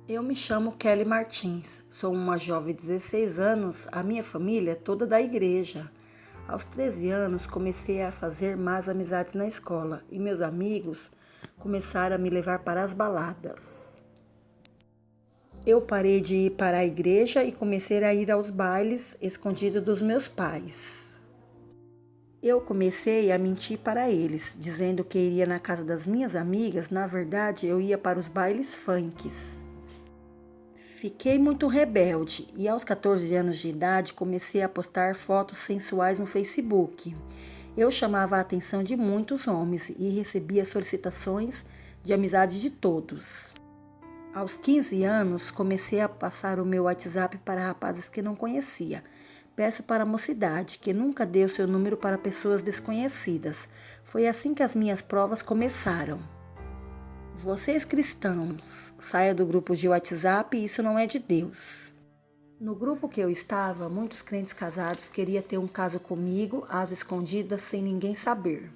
Eu me chamo Kelly Martins, sou uma jovem de 16 anos, a minha família é toda da igreja. Aos 13 anos comecei a fazer mais amizades na escola e meus amigos começaram a me levar para as baladas. Eu parei de ir para a igreja e comecei a ir aos bailes escondido dos meus pais. Eu comecei a mentir para eles, dizendo que iria na casa das minhas amigas, na verdade eu ia para os bailes funks. Fiquei muito rebelde e aos 14 anos de idade comecei a postar fotos sensuais no Facebook. Eu chamava a atenção de muitos homens e recebia solicitações de amizade de todos. Aos 15 anos comecei a passar o meu WhatsApp para rapazes que não conhecia. Peço para a mocidade que nunca dê o seu número para pessoas desconhecidas. Foi assim que as minhas provas começaram. Vocês cristãos, saia do grupo de WhatsApp, isso não é de Deus. No grupo que eu estava, muitos crentes casados queriam ter um caso comigo, às escondidas, sem ninguém saber.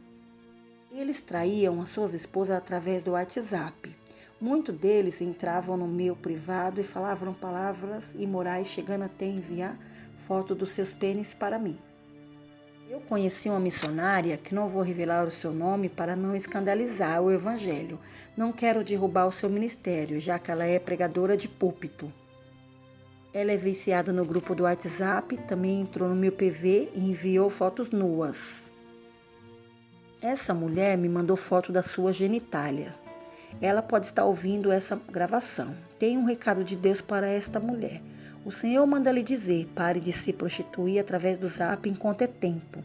Eles traíam as suas esposas através do WhatsApp. Muitos deles entravam no meu privado e falavam palavras imorais, chegando até enviar foto dos seus pênis para mim. Eu conheci uma missionária, que não vou revelar o seu nome para não escandalizar o evangelho. Não quero derrubar o seu ministério, já que ela é pregadora de púlpito. Ela é viciada no grupo do WhatsApp, também entrou no meu PV e enviou fotos nuas. Essa mulher me mandou foto das suas genitálias. Ela pode estar ouvindo essa gravação. Tenho um recado de Deus para esta mulher. O Senhor manda lhe dizer, pare de se prostituir através do Zap enquanto é tempo.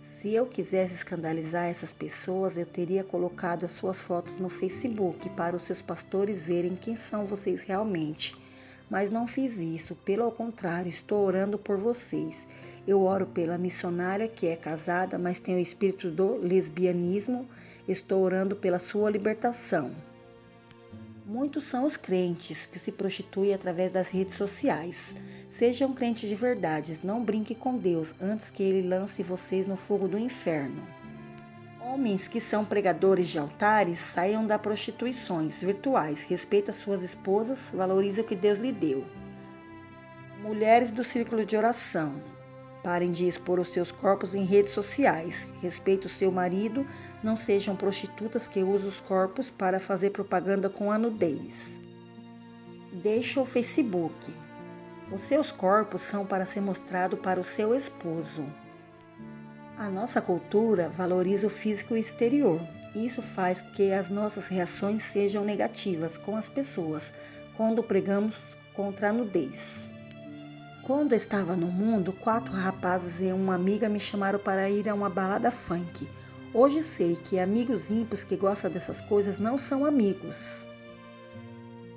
Se eu quisesse escandalizar essas pessoas, eu teria colocado as suas fotos no Facebook para os seus pastores verem quem são vocês realmente. Mas não fiz isso, pelo contrário, estou orando por vocês. Eu oro pela missionária que é casada, mas tem o espírito do lesbianismo. Estou orando pela sua libertação. Muitos são os crentes que se prostituem através das redes sociais. Sejam crentes de verdade, não brinque com Deus antes que Ele lance vocês no fogo do inferno. Homens que são pregadores de altares, saiam das prostituições virtuais, respeita suas esposas, valorize o que Deus lhe deu. Mulheres do círculo de oração, parem de expor os seus corpos em redes sociais, respeite o seu marido, não sejam prostitutas que usam os corpos para fazer propaganda com a nudez. Deixe o Facebook. Os seus corpos são para ser mostrado para o seu esposo. A nossa cultura valoriza o físico exterior. Isso faz que as nossas reações sejam negativas com as pessoas quando pregamos contra a nudez. Quando estava no mundo, 4 rapazes e uma amiga me chamaram para ir a uma balada funk. Hoje sei que amigos ímpios que gostam dessas coisas não são amigos.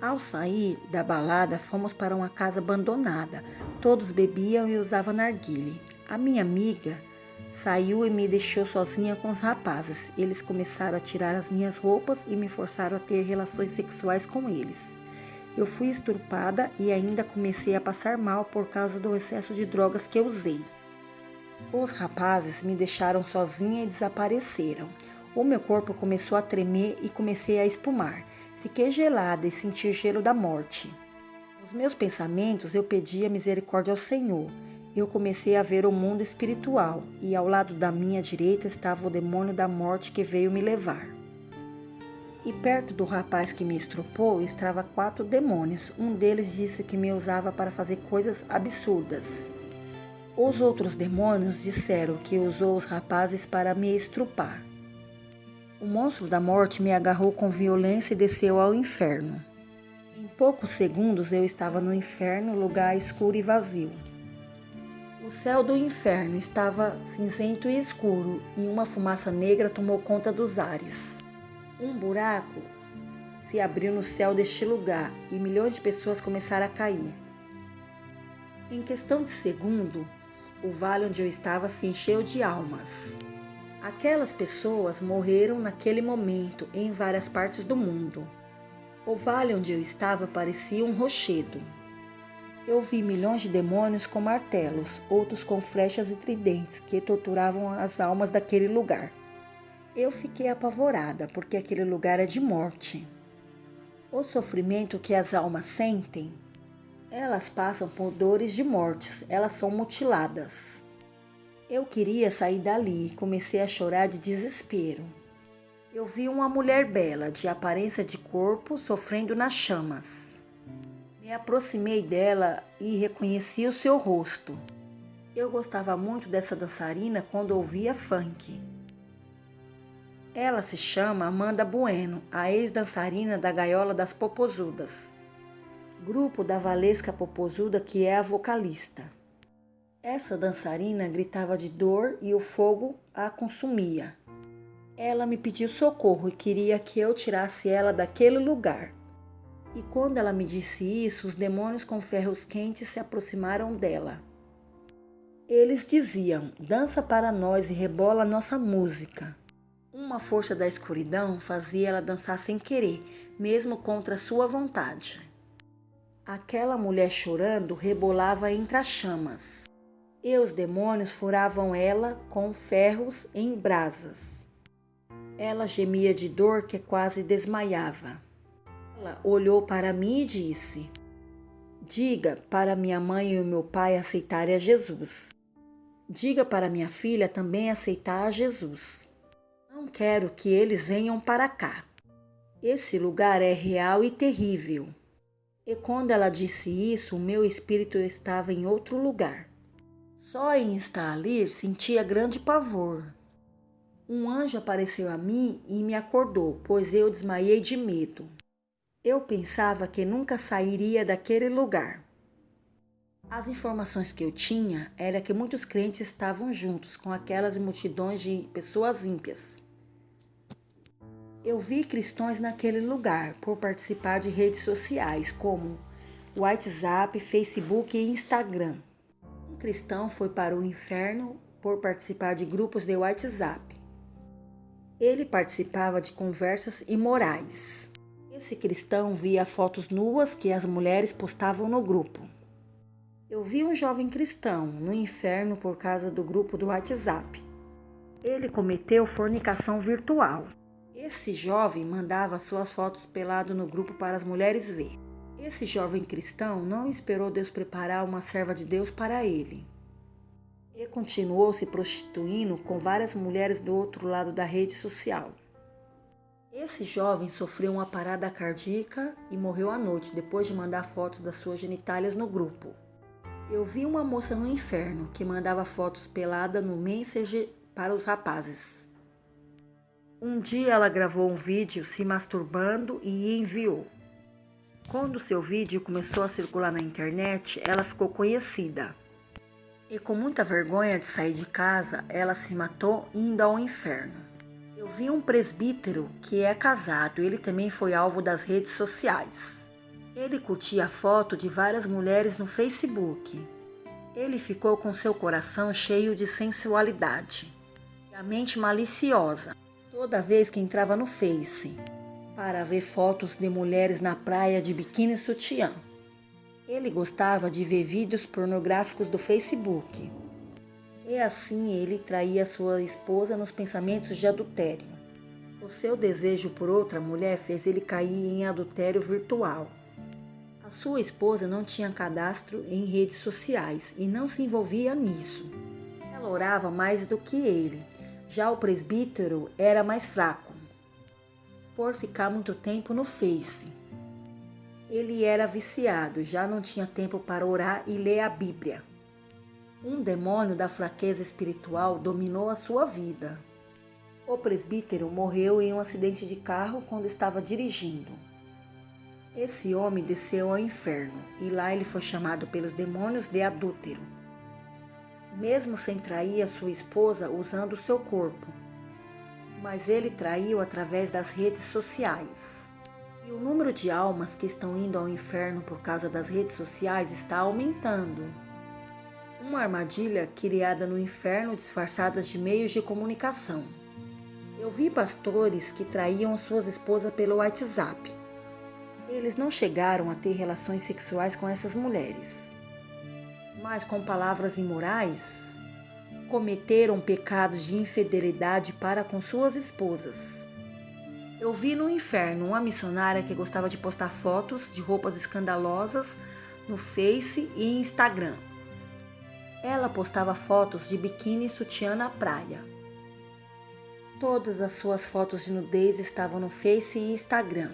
Ao sair da balada, fomos para uma casa abandonada. Todos bebiam e usavam narguilé. A minha amiga saiu e me deixou sozinha com os rapazes. Eles começaram a tirar as minhas roupas e me forçaram a ter relações sexuais com eles. Eu fui estuprada e ainda comecei a passar mal por causa do excesso de drogas que eu usei. Os rapazes me deixaram sozinha e desapareceram. O meu corpo começou a tremer e comecei a espumar. Fiquei gelada e senti o gelo da morte. Nos meus pensamentos eu pedia misericórdia ao Senhor. Eu comecei a ver o mundo espiritual e ao lado da minha direita estava o demônio da morte que veio me levar. E perto do rapaz que me estrupou estavam 4 demônios. Um deles disse que me usava para fazer coisas absurdas. Os outros demônios disseram que usou os rapazes para me estrupar. O monstro da morte me agarrou com violência e desceu ao inferno. Em poucos segundos eu estava no inferno, lugar escuro e vazio. O céu do inferno estava cinzento e escuro e uma fumaça negra tomou conta dos ares. Um buraco se abriu no céu deste lugar e milhões de pessoas começaram a cair. Em questão de segundos, o vale onde eu estava se encheu de almas. Aquelas pessoas morreram naquele momento em várias partes do mundo. O vale onde eu estava parecia um rochedo. Eu vi milhões de demônios com martelos, outros com flechas e tridentes que torturavam as almas daquele lugar. Eu fiquei apavorada porque aquele lugar é de morte. O sofrimento que as almas sentem, elas passam por dores de mortes, elas são mutiladas. Eu queria sair dali e comecei a chorar de desespero. Eu vi uma mulher bela, de aparência de corpo, sofrendo nas chamas. Me aproximei dela e reconheci o seu rosto. Eu gostava muito dessa dançarina quando ouvia funk. Ela se chama Amanda Bueno, a ex-dançarina da Gaiola das Popozudas, grupo da Valesca Popozuda, que é a vocalista. Essa dançarina gritava de dor e o fogo a consumia. Ela me pediu socorro e queria que eu tirasse ela daquele lugar. E quando ela me disse isso, os demônios com ferros quentes se aproximaram dela. Eles diziam: dança para nós e rebola nossa música. Uma força da escuridão fazia ela dançar sem querer, mesmo contra sua vontade. Aquela mulher chorando rebolava entre as chamas. E os demônios furavam ela com ferros em brasas. Ela gemia de dor que quase desmaiava. Ela olhou para mim e disse: diga para minha mãe e o meu pai aceitarem a Jesus. Diga para minha filha também aceitar a Jesus. Não quero que eles venham para cá. Esse lugar é real e terrível. E quando ela disse isso, o meu espírito estava em outro lugar. Só em estar ali sentia grande pavor. Um anjo apareceu a mim e me acordou, pois eu desmaiei de medo. Eu pensava que nunca sairia daquele lugar. As informações que eu tinha era que muitos crentes estavam juntos com aquelas multidões de pessoas ímpias. Eu vi cristãos naquele lugar por participar de redes sociais como WhatsApp, Facebook e Instagram. Um cristão foi para o inferno por participar de grupos de WhatsApp. Ele participava de conversas imorais. Esse cristão via fotos nuas que as mulheres postavam no grupo. Eu vi um jovem cristão no inferno por causa do grupo do WhatsApp. Ele cometeu fornicação virtual. Esse jovem mandava suas fotos pelado no grupo para as mulheres ver. Esse jovem cristão não esperou Deus preparar uma serva de Deus para ele. E continuou se prostituindo com várias mulheres do outro lado da rede social. Esse jovem sofreu uma parada cardíaca e morreu à noite depois de mandar fotos das suas genitálias no grupo. Eu vi uma moça no inferno que mandava fotos pelada no Messenger para os rapazes. Um dia ela gravou um vídeo se masturbando e enviou. Quando seu vídeo começou a circular na internet, ela ficou conhecida. E com muita vergonha de sair de casa, ela se matou indo ao inferno. Eu vi um presbítero que é casado, ele também foi alvo das redes sociais. Ele curtia a foto de várias mulheres no Facebook. Ele ficou com seu coração cheio de sensualidade e a mente maliciosa. Toda vez que entrava no Face para ver fotos de mulheres na praia de biquíni e sutiã. Ele gostava de ver vídeos pornográficos do Facebook. E assim ele traía sua esposa nos pensamentos de adultério. O seu desejo por outra mulher fez ele cair em adultério virtual. A sua esposa não tinha cadastro em redes sociais e não se envolvia nisso. Ela orava mais do que ele. Já o presbítero era mais fraco, por ficar muito tempo no Face. Ele era viciado, já não tinha tempo para orar e ler a Bíblia. Um demônio da fraqueza espiritual dominou a sua vida. O presbítero morreu em um acidente de carro quando estava dirigindo. Esse homem desceu ao inferno e lá ele foi chamado pelos demônios de adúltero. Mesmo sem trair a sua esposa usando o seu corpo. Mas ele traiu através das redes sociais. E o número de almas que estão indo ao inferno por causa das redes sociais está aumentando. Uma armadilha criada no inferno disfarçadas de meios de comunicação. Eu vi pastores que traíam suas esposas pelo WhatsApp. Eles não chegaram a ter relações sexuais com essas mulheres. Mas com palavras imorais, cometeram pecados de infidelidade para com suas esposas. Eu vi no inferno uma missionária que gostava de postar fotos de roupas escandalosas no Face e Instagram. Ela postava fotos de biquíni e sutiã na praia. Todas as suas fotos de nudez estavam no Face e Instagram,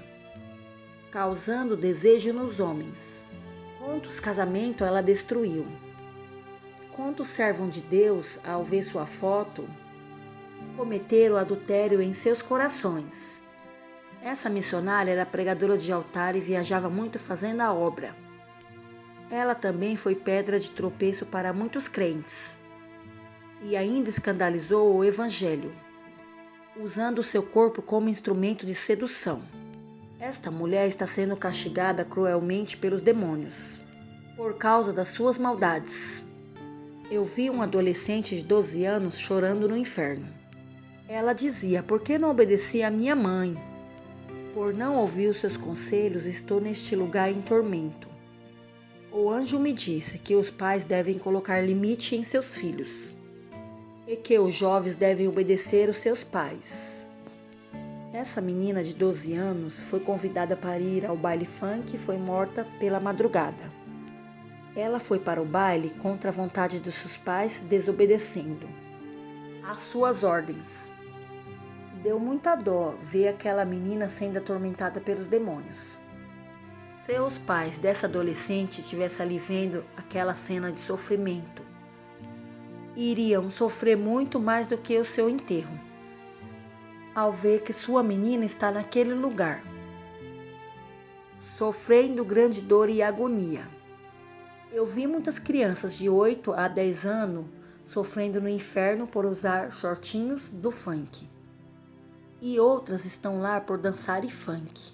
causando desejo nos homens. Quantos casamentos ela destruiu? Quantos servos de Deus, ao ver sua foto, cometeram adultério em seus corações? Essa missionária era pregadora de altar e viajava muito fazendo a obra. Ela também foi pedra de tropeço para muitos crentes e ainda escandalizou o evangelho, usando o seu corpo como instrumento de sedução. Esta mulher está sendo castigada cruelmente pelos demônios, por causa das suas maldades. Eu vi um adolescente de 12 anos chorando no inferno. Ela dizia: por que não obedeci à minha mãe? Por não ouvir os seus conselhos, estou neste lugar em tormento. O anjo me disse que os pais devem colocar limite em seus filhos e que os jovens devem obedecer os seus pais. Essa menina de 12 anos foi convidada para ir ao baile funk e foi morta pela madrugada. Ela foi para o baile contra a vontade dos seus pais, desobedecendo às suas ordens. Deu muita dó ver aquela menina sendo atormentada pelos demônios. Se os pais dessa adolescente estivessem ali vendo aquela cena de sofrimento, iriam sofrer muito mais do que o seu enterro, ao ver que sua menina está naquele lugar, sofrendo grande dor e agonia. Eu vi muitas crianças de 8 a 10 anos sofrendo no inferno por usar shortinhos do funk. E outras estão lá por dançar e funk.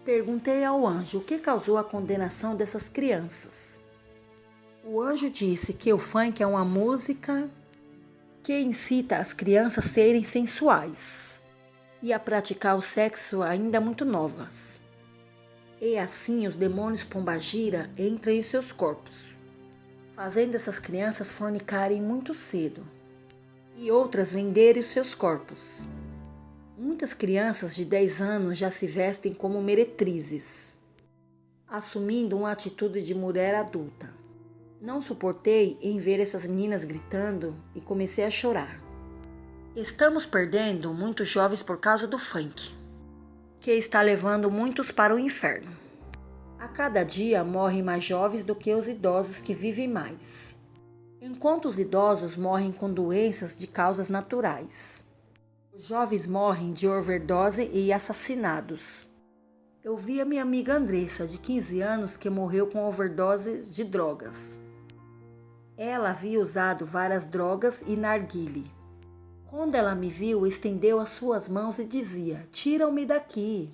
Perguntei ao anjo o que causou a condenação dessas crianças. O anjo disse que o funk é uma música que incita as crianças a serem sensuais e a praticar o sexo ainda muito novas. E assim os demônios pombagira entram em seus corpos, fazendo essas crianças fornicarem muito cedo e outras venderem os seus corpos. Muitas crianças de 10 anos já se vestem como meretrizes, assumindo uma atitude de mulher adulta. Não suportei em ver essas meninas gritando e comecei a chorar. Estamos perdendo muitos jovens por causa do funk, que está levando muitos para o inferno. A cada dia morrem mais jovens do que os idosos que vivem mais, enquanto os idosos morrem com doenças de causas naturais. Os jovens morrem de overdose e assassinados. Eu vi a minha amiga Andressa, de 15 anos, que morreu com overdose de drogas. Ela havia usado várias drogas e narguile. Quando ela me viu, estendeu as suas mãos e dizia: "Tiram-me daqui."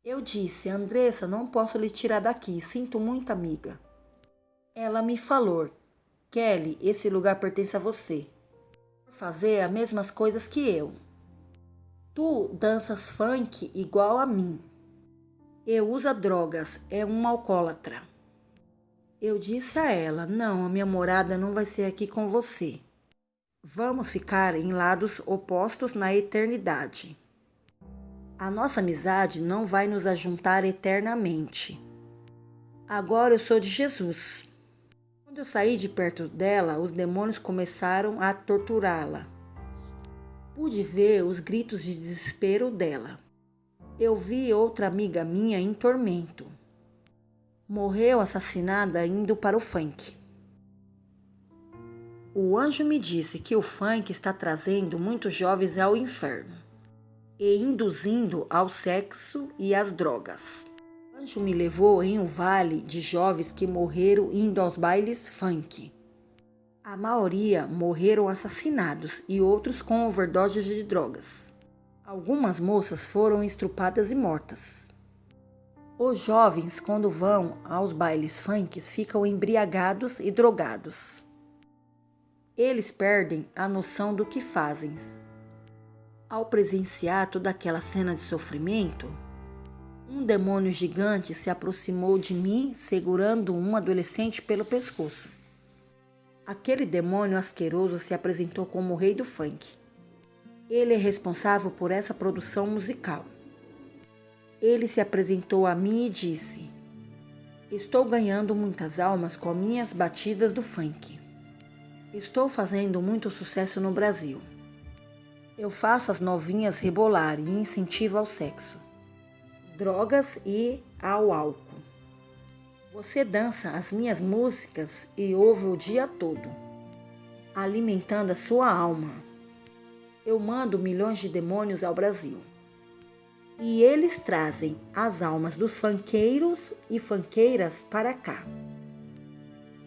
Eu disse: "Andressa, não posso lhe tirar daqui, sinto muito, amiga." Ela me falou: "Kelly, esse lugar pertence a você. Por fazer as mesmas coisas que eu. Tu danças funk igual a mim. Eu uso drogas, é uma alcoólatra." Eu disse a ela: "Não, a minha morada não vai ser aqui com você. Vamos ficar em lados opostos na eternidade. A nossa amizade não vai nos ajuntar eternamente. Agora eu sou de Jesus." Quando eu saí de perto dela, os demônios começaram a torturá-la. Pude ver os gritos de desespero dela. Eu vi outra amiga minha em tormento. Morreu assassinada indo para o funk. O anjo me disse que o funk está trazendo muitos jovens ao inferno e induzindo ao sexo e às drogas. O anjo me levou em um vale de jovens que morreram indo aos bailes funk. A maioria morreram assassinados e outros com overdoses de drogas. Algumas moças foram estrupadas e mortas. Os jovens, quando vão aos bailes funk, ficam embriagados e drogados. Eles perdem a noção do que fazem. Ao presenciar toda aquela cena de sofrimento, um demônio gigante se aproximou de mim, segurando um adolescente pelo pescoço. Aquele demônio asqueroso se apresentou como o rei do funk. Ele é responsável por essa produção musical. Ele se apresentou a mim e disse: estou ganhando muitas almas com minhas batidas do funk. Estou fazendo muito sucesso no Brasil. Eu faço as novinhas rebolar e incentivo ao sexo, drogas e ao álcool. Você dança as minhas músicas e ouve o dia todo, alimentando a sua alma. Eu mando milhões de demônios ao Brasil. E eles trazem as almas dos funkeiros e funkeiras para cá.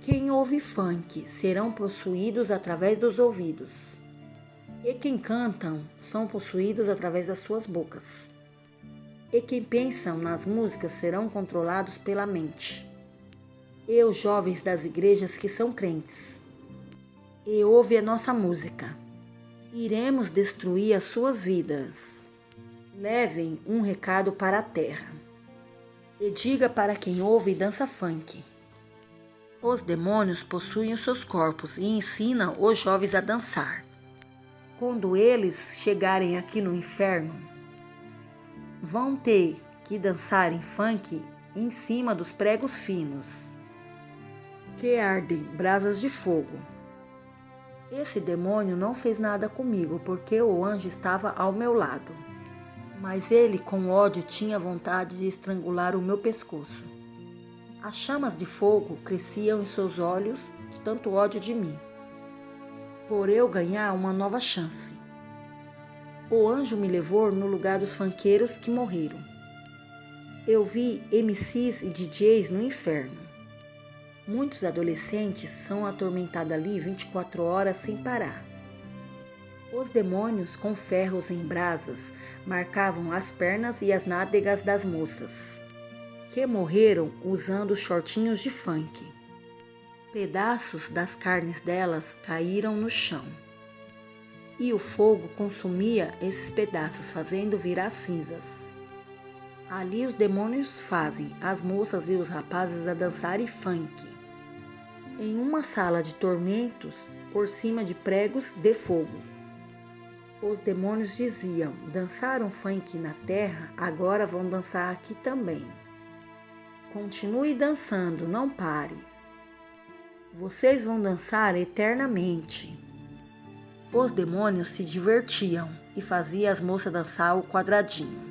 Quem ouve funk serão possuídos através dos ouvidos. E quem cantam são possuídos através das suas bocas. E quem pensam nas músicas serão controlados pela mente. E os jovens das igrejas que são crentes. E ouve a nossa música. Iremos destruir as suas vidas. Levem um recado para a terra. E diga para quem ouve e dança funk. Os demônios possuem os seus corpos e ensinam os jovens a dançar. Quando eles chegarem aqui no inferno, vão ter que dançar em funk em cima dos pregos finos, que ardem brasas de fogo. Esse demônio não fez nada comigo porque o anjo estava ao meu lado. Mas ele, com ódio, tinha vontade de estrangular o meu pescoço. As chamas de fogo cresciam em seus olhos de tanto ódio de mim, por eu ganhar uma nova chance. O anjo me levou no lugar dos funkeiros que morreram. Eu vi MCs e DJs no inferno. Muitos adolescentes são atormentados ali 24 horas sem parar. Os demônios com ferros em brasas marcavam as pernas e as nádegas das moças, que morreram usando shortinhos de funk. Pedaços das carnes delas caíram no chão. E o fogo consumia esses pedaços, fazendo virar cinzas. Ali os demônios fazem as moças e os rapazes a dançarem funk. Em uma sala de tormentos, por cima de pregos de fogo. Os demônios diziam: dançaram funk na terra, agora vão dançar aqui também. Continue dançando, não pare. Vocês vão dançar eternamente. Os demônios se divertiam e faziam as moças dançar o quadradinho.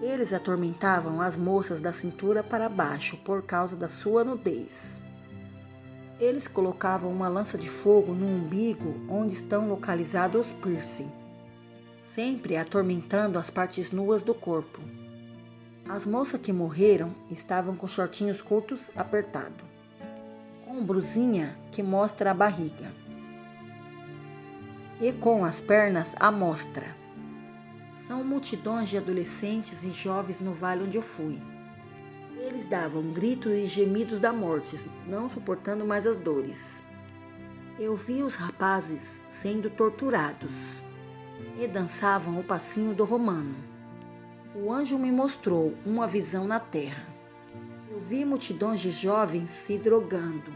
Eles atormentavam as moças da cintura para baixo por causa da sua nudez. Eles colocavam uma lança de fogo no umbigo onde estão localizados os piercing, sempre atormentando as partes nuas do corpo. As moças que morreram estavam com shortinhos curtos apertados, com brusinha que mostra a barriga, e com as pernas à mostra. São multidões de adolescentes e jovens no vale onde eu fui. Eles davam gritos e gemidos da morte, não suportando mais as dores. Eu vi os rapazes sendo torturados e dançavam o passinho do romano. O anjo me mostrou uma visão na terra. Eu vi multidões de jovens se drogando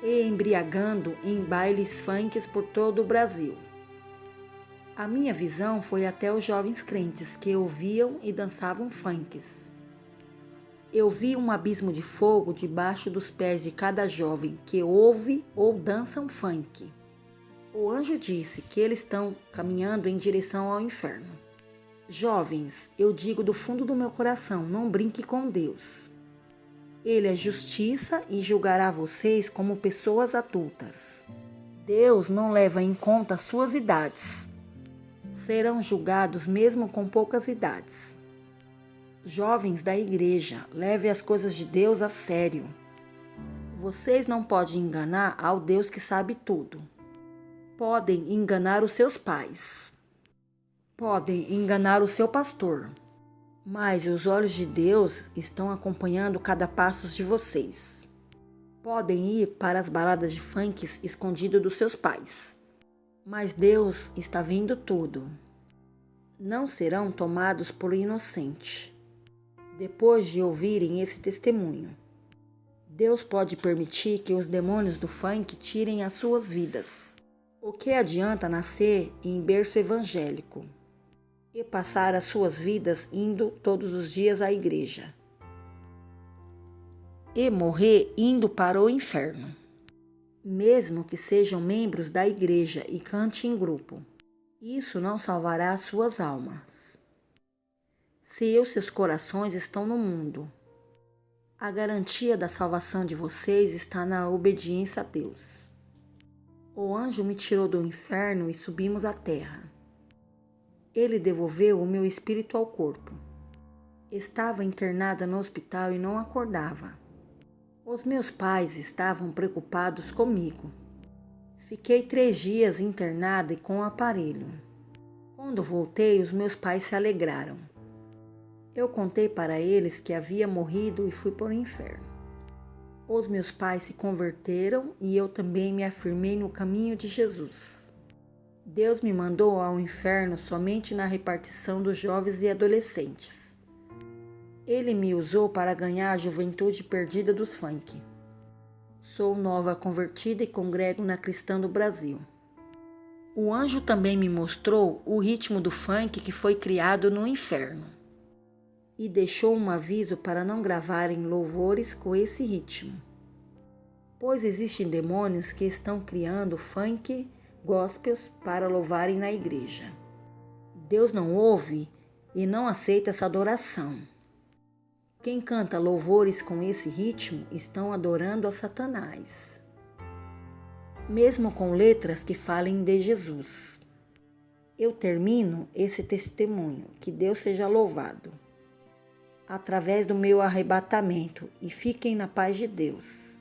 e embriagando em bailes funks por todo o Brasil. A minha visão foi até os jovens crentes que ouviam e dançavam funks. Eu vi um abismo de fogo debaixo dos pés de cada jovem que ouve ou dança um funk. O anjo disse que eles estão caminhando em direção ao inferno. Jovens, eu digo do fundo do meu coração, não brinque com Deus. Ele é justiça e julgará vocês como pessoas adultas. Deus não leva em conta suas idades. Serão julgados mesmo com poucas idades. Jovens da igreja, leve as coisas de Deus a sério. Vocês não podem enganar ao Deus que sabe tudo. Podem enganar os seus pais. Podem enganar o seu pastor. Mas os olhos de Deus estão acompanhando cada passo de vocês. Podem ir para as baladas de funks escondido dos seus pais. Mas Deus está vendo tudo. Não serão tomados por inocente. Depois de ouvirem esse testemunho, Deus pode permitir que os demônios do funk tirem as suas vidas. O que adianta nascer em berço evangélico e passar as suas vidas indo todos os dias à igreja e morrer indo para o inferno, mesmo que sejam membros da igreja e cante em grupo? Isso não salvará suas almas. Se os seus corações estão no mundo, a garantia da salvação de vocês está na obediência a Deus. O anjo me tirou do inferno e subimos à terra. Ele devolveu o meu espírito ao corpo. Estava internada no hospital e não acordava. Os meus pais estavam preocupados comigo. Fiquei 3 dias internada e com o aparelho. Quando voltei, os meus pais se alegraram. Eu contei para eles que havia morrido e fui para o inferno. Os meus pais se converteram e eu também me afirmei no caminho de Jesus. Deus me mandou ao inferno somente na repartição dos jovens e adolescentes. Ele me usou para ganhar a juventude perdida dos funk. Sou nova convertida e congrego na Cristã do Brasil. O anjo também me mostrou o ritmo do funk que foi criado no inferno e deixou um aviso para não gravarem louvores com esse ritmo, pois existem demônios que estão criando funk gospels para louvarem na igreja. Deus não ouve e não aceita essa adoração. Quem canta louvores com esse ritmo estão adorando a Satanás, mesmo com letras que falem de Jesus. Eu termino esse testemunho, que Deus seja louvado, através do meu arrebatamento, e fiquem na paz de Deus.